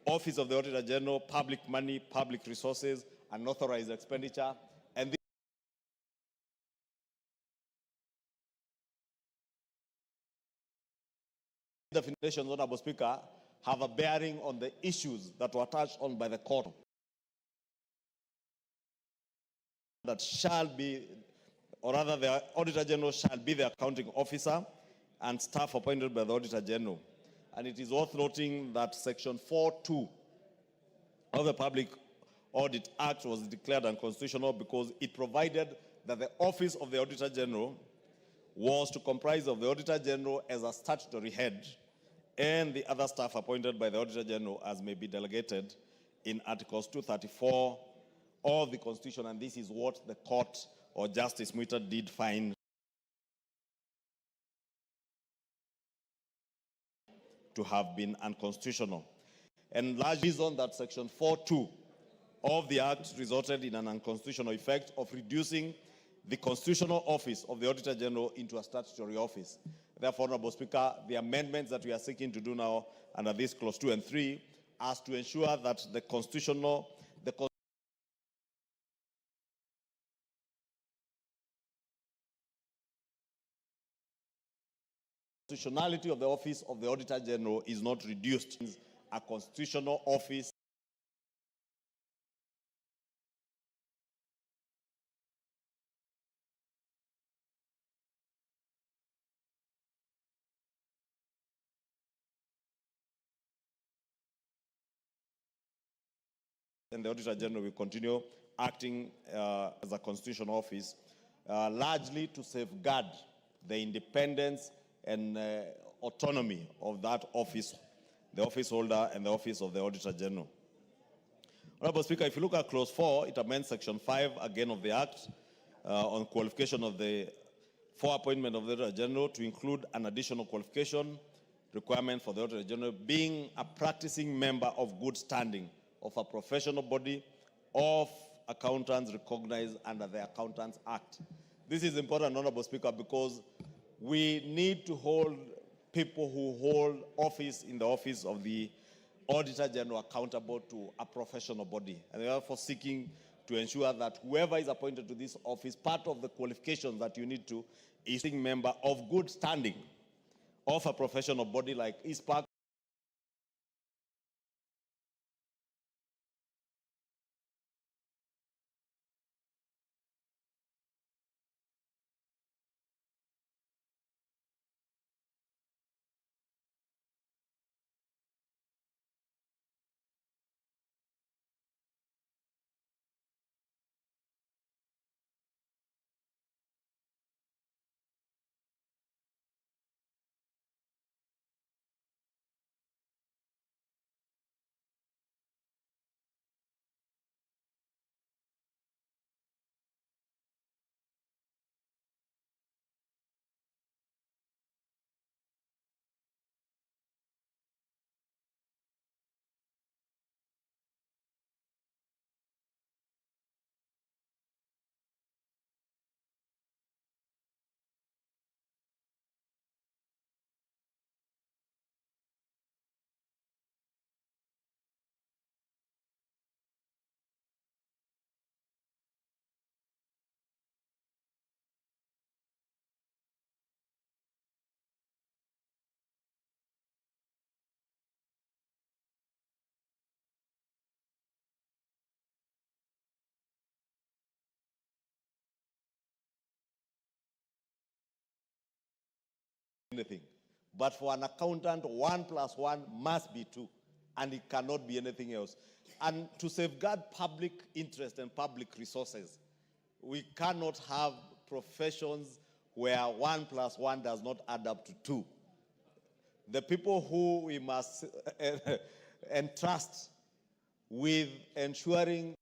Office of the Auditor General, public money, public resources, unauthorized expenditure. And these definitions, Honorable Speaker, have a bearing on the issues that were touched on by the court. That shall be, or rather the Auditor General shall be the accounting officer and staff appointed by the Auditor General. And it is worth noting that Section 4.2 of the Public Audit Act was declared unconstitutional because it provided that the Office of the Auditor General was to comprise of the Auditor General as a statutory head and the other staff appointed by the Auditor General as may be delegated in Articles 234 of the Constitution, and this is what the court or Justice Muita did find to have been unconstitutional. And large reason that Section 4.2 of the Act resulted in an unconstitutional effect of reducing the constitutional office of the Auditor General into a statutory office. Therefore, Honorable Speaker, the amendments that we are seeking to do now under this Clause 2 and 3 are to ensure that the constitutionality of the office of the Auditor General is not reduced. A constitutional office and the Auditor General will continue acting as a constitutional office, largely to safeguard the independence and autonomy of that office, the office holder and the office of the Auditor General. Honorable Speaker, if you look at Clause 4, it amends Section 5 again of the Act on qualification of for appointment of the Auditor General to include an additional qualification requirement for the Auditor General being a practicing member of good standing of a professional body of accountants recognized under the Accountants Act. This is important, Honorable Speaker, because we need to hold people who hold office in the office of the Auditor General accountable to a professional body. And therefore seeking to ensure that whoever is appointed to this office, part of the qualifications that you need to is a member of good standing of a professional body like ISPAC, anything. But for an accountant, 1 + 1 must be 2, and it cannot be anything else. And to safeguard public interest and public resources, we cannot have professions where 1 + 1 does not add up to 2. The people who we must entrust with ensuring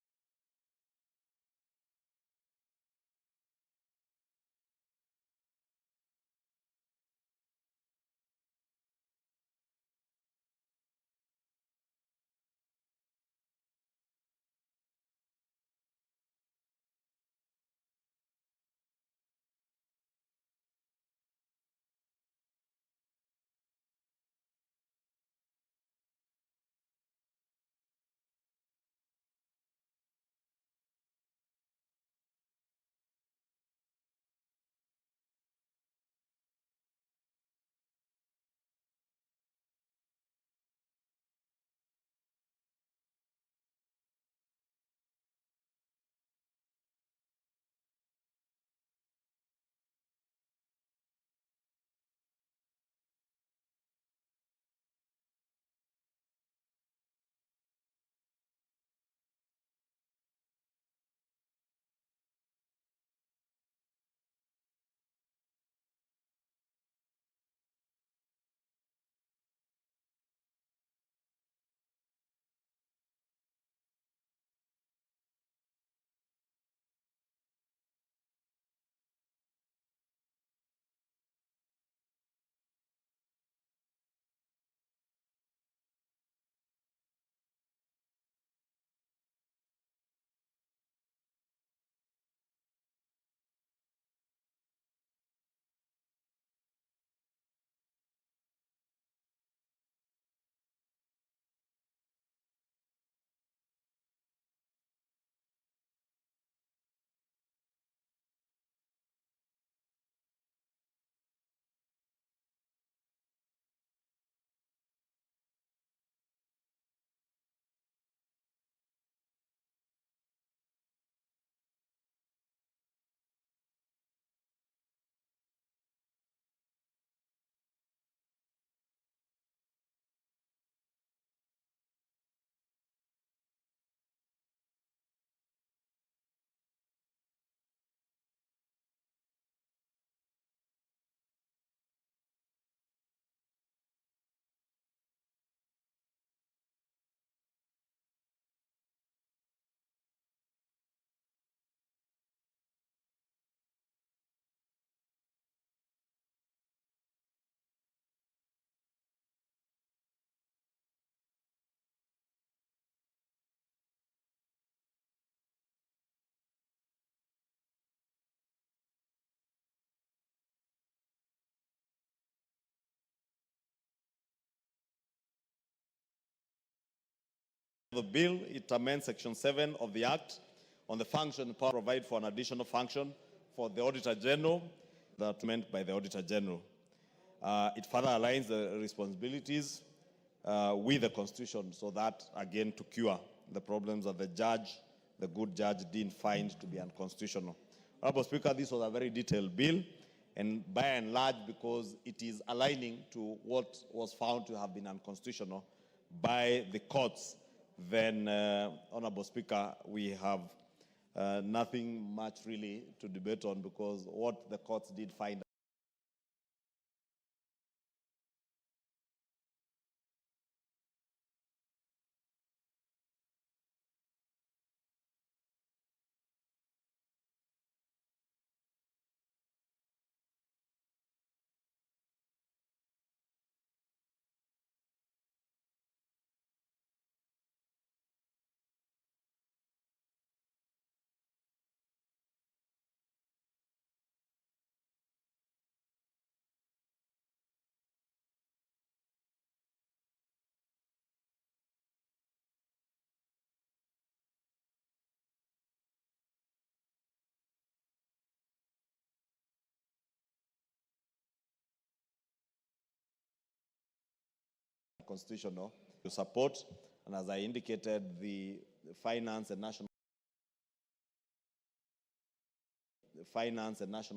The bill, it amends Section 7 of the Act on the function power provide for an additional function for the Auditor General that meant by the Auditor General. It further aligns the responsibilities with the Constitution so that, again, to cure the problems that the good judge, deemed find to be unconstitutional. Honorable Speaker, this was a very detailed bill, and by and large, because it is aligning to what was found to have been unconstitutional by the courts, then, Honorable Speaker, we have nothing much really to debate on, because what the courts did find constitutional to support, and as I indicated, the Finance and National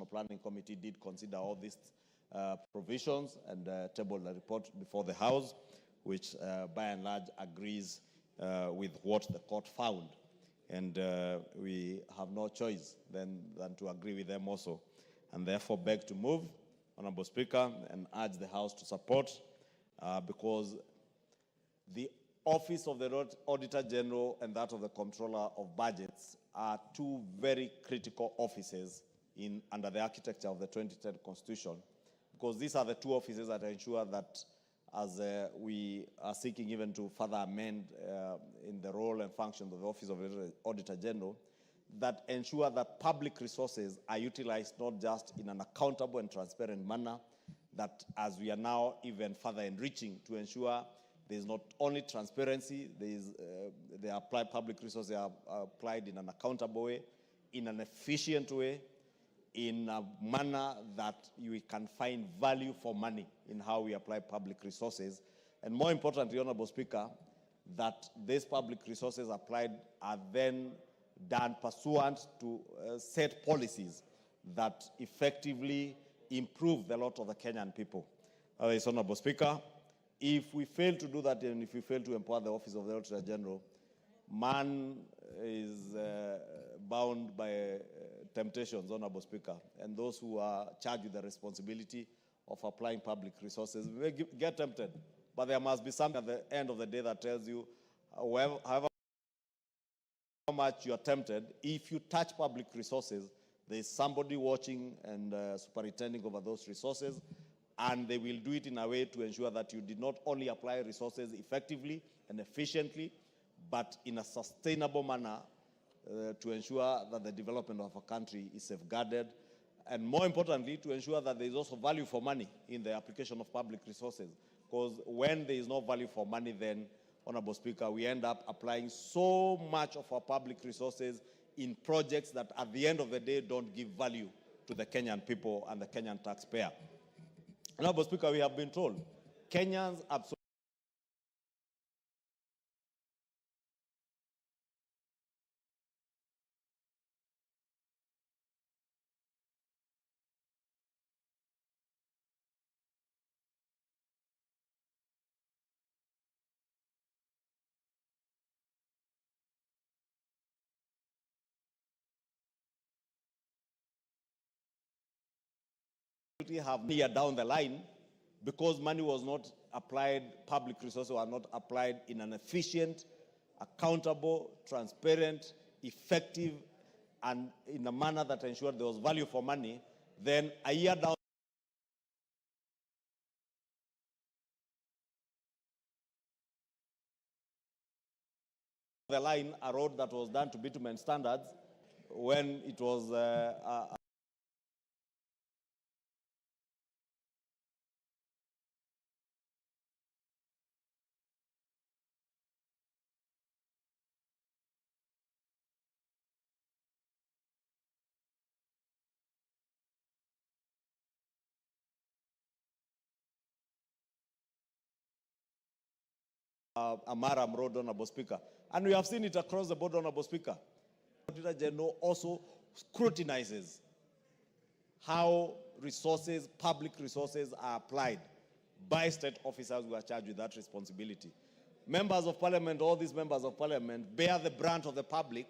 Planning Committee did consider all these provisions and tabled a report before the House, which by and large agrees with what the court found. And we have no choice than to agree with them also. And therefore beg to move, Honorable Speaker, and urge the House to support, because the Office of the Auditor General and that of the Comptroller of Budgets are two very critical offices under the architecture of the 2010 Constitution, because these are the two offices that ensure that, as we are seeking even to further amend in the role and functions of the Office of the Auditor General, that ensure that public resources are utilized not just in an accountable and transparent manner, that as we are now even further enriching to ensure there is not only transparency, the applied public resources are applied in an accountable way, in an efficient way, in a manner that we can find value for money in how we apply public resources. And more importantly, Honorable Speaker, that these public resources applied are then done pursuant to set policies that effectively improve the lot of the Kenyan people. Honorable Speaker, if we fail to do that, and if we fail to empower the Office of the Auditor General, man is bound by temptations, Honorable Speaker, and those who are charged with the responsibility of applying public resources may get tempted. But there must be something at the end of the day that tells you, however much you are tempted, if you touch public resources, there is somebody watching and superintending over those resources, and they will do it in a way to ensure that you did not only apply resources effectively and efficiently, but in a sustainable manner to ensure that the development of a country is safeguarded, and more importantly, to ensure that there is also value for money in the application of public resources. Because when there is no value for money, then, Honorable Speaker, we end up applying so much of our public resources in projects that at the end of the day don't give value to the Kenyan people and the Kenyan taxpayer. Honorable Speaker, we have been told Kenyans absolutely have near down the line, because money was not applied, public resources were not applied in an efficient, accountable, transparent, effective, and in a manner that ensured there was value for money, then a year down the line, a road that was done to bitumen standards, when it was Amaram Road, Honorable Speaker. And we have seen it across the board, Honorable Speaker. Auditor General also scrutinizes how resources, public resources, are applied by state officers who are charged with that responsibility. Members of Parliament, all these members of Parliament, bear the brunt of the public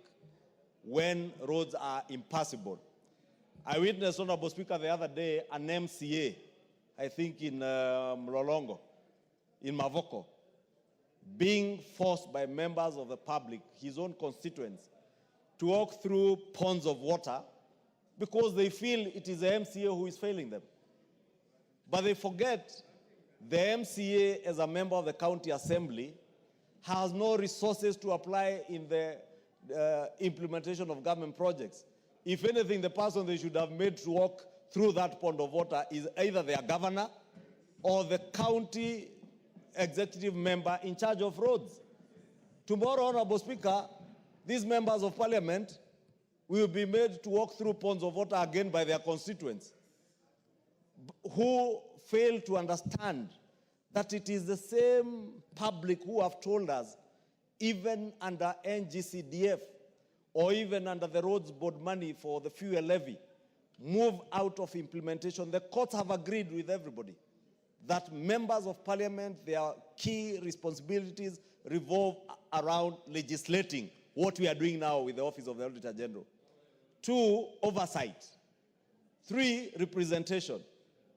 when roads are impassable. I witnessed, Honorable Speaker, the other day, an MCA, I think in Mlolongo, in Mavoko, being forced by members of the public, his own constituents, to walk through ponds of water because they feel it is the MCA who is failing them. But they forget the MCA, as a member of the county assembly, has no resources to apply in the implementation of government projects. If anything, the person they should have made to walk through that pond of water is either their governor or the county executive member in charge of roads. Tomorrow, Honorable Speaker, these members of Parliament will be made to walk through ponds of water again by their constituents who fail to understand that it is the same public who have told us, even under NGCDF or even under the roads board money for the fuel levy, move out of implementation. The courts have agreed with everybody that members of Parliament, their key responsibilities revolve around legislating what we are doing now with the Office of the Auditor General. 2, oversight. 3, representation.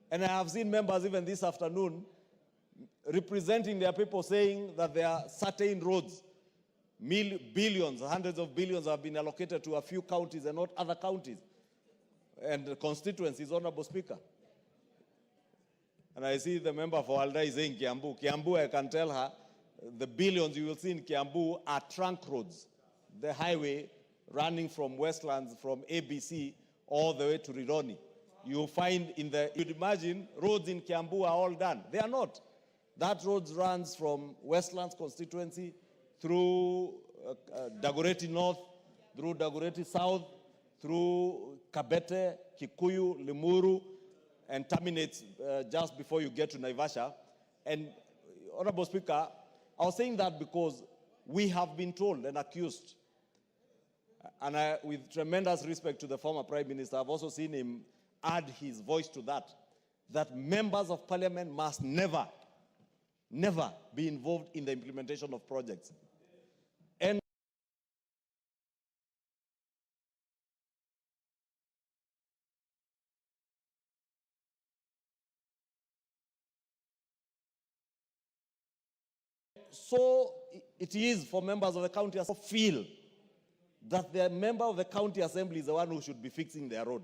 And I have seen members even this afternoon representing their people saying that there are certain roads, billions, hundreds of billions have been allocated to a few counties and not other counties and constituencies, Honorable Speaker. And I see the member for Alda is saying Kiambu. Kiambu, I can tell her, the billions you will see in Kiambu are trunk roads. The highway running from Westlands, from ABC, all the way to Rironi. You'll find you'd imagine roads in Kiambu are all done. They are not. That road runs from Westlands constituency through Dagoretti North, through Dagoretti South, through Kabete, Kikuyu, Limuru, and terminates just before you get to Naivasha. And, Honorable Speaker, I was saying that because we have been told and accused, and with tremendous respect to the former Prime Minister, I've also seen him add his voice to that members of Parliament must never be involved in the implementation of projects. And so it is for members of the county assembly to feel that the member of the county assembly is the one who should be fixing their road.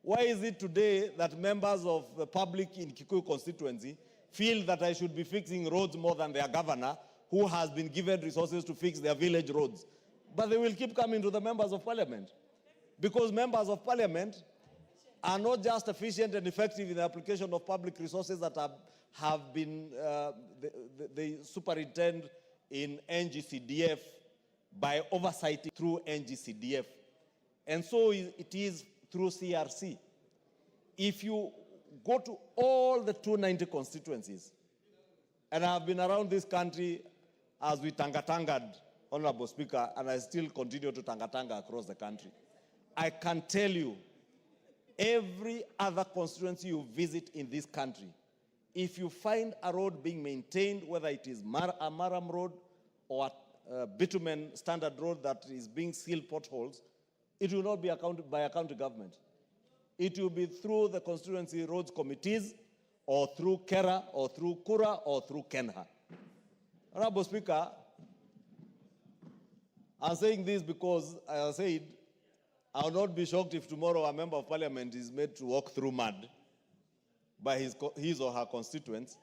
Why is it today that members of the public in Kikuyu constituency feel that I should be fixing roads more than their governor, who has been given resources to fix their village roads? But they will keep coming to the members of Parliament, because members of Parliament are not just efficient and effective in the application of public resources that have been, they superintend in NGCDF by oversight through NGCDF. And so it is through CRC. If you go to all the 290 constituencies, and I have been around this country as we tangatangad, Honorable Speaker, and I still continue to tangatanga across the country, I can tell you, every other constituency you visit in this country, if you find a road being maintained, whether it is a Maram road or a bitumen standard road that is being sealed potholes, it will not be accounted by a county government. It will be through the constituency roads committees, or through KERA, or through KURA, or through KENHA. Honorable Speaker, I'm saying this because I said I will not be shocked if tomorrow a member of Parliament is made to walk through mud by his or her constituents,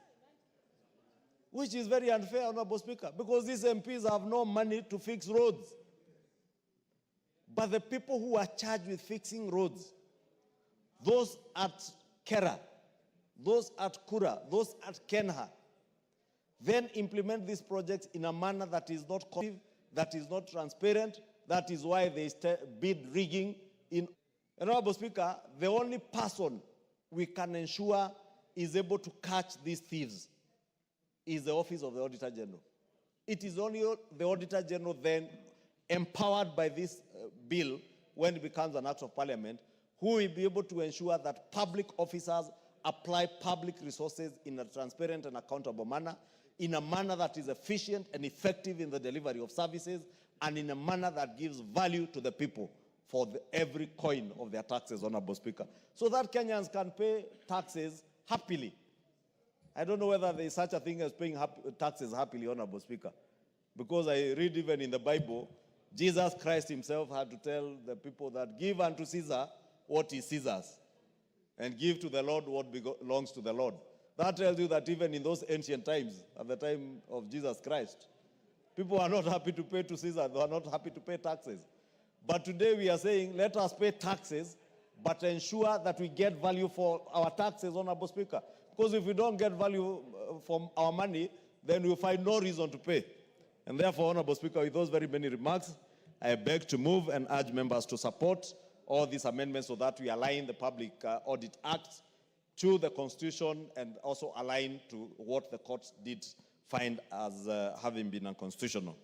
which is very unfair, Honorable Speaker, because these MPs have no money to fix roads. But the people who are charged with fixing roads, those at KERA, those at KURA, those at KENHA, then implement these projects in a manner that is not cohesive, that is not transparent. That is why they bid rigging in. Honorable Speaker, the only person we can ensure is able to catch these thieves is the Office of the Auditor General. it is only the Auditor General then, empowered by this bill, when it becomes an act of parliament, who will be able to ensure that public officers apply public resources in a transparent and accountable manner, in a manner that is efficient and effective in the delivery of services, and in a manner that gives value to the people for every coin of their taxes, Honorable Speaker, so that Kenyans can pay taxes happily. I don't know whether there is such a thing as paying taxes happily, Honorable Speaker, because I read even in the Bible, Jesus Christ himself had to tell the people that give unto Caesar what is Caesar's, and give to the Lord what belongs to the Lord. That tells you that even in those ancient times, at the time of Jesus Christ, people are not happy to pay to Caesar, they are not happy to pay taxes. But today we are saying, let us pay taxes, but ensure that we get value for our taxes, Honorable Speaker. Because if we don't get value from our money, then we'll find no reason to pay. And therefore, Honorable Speaker, with those very many remarks, I beg to move and urge members to support all these amendments so that we align the Public Audit Act to the Constitution and also align to what the courts did find as having been unconstitutional.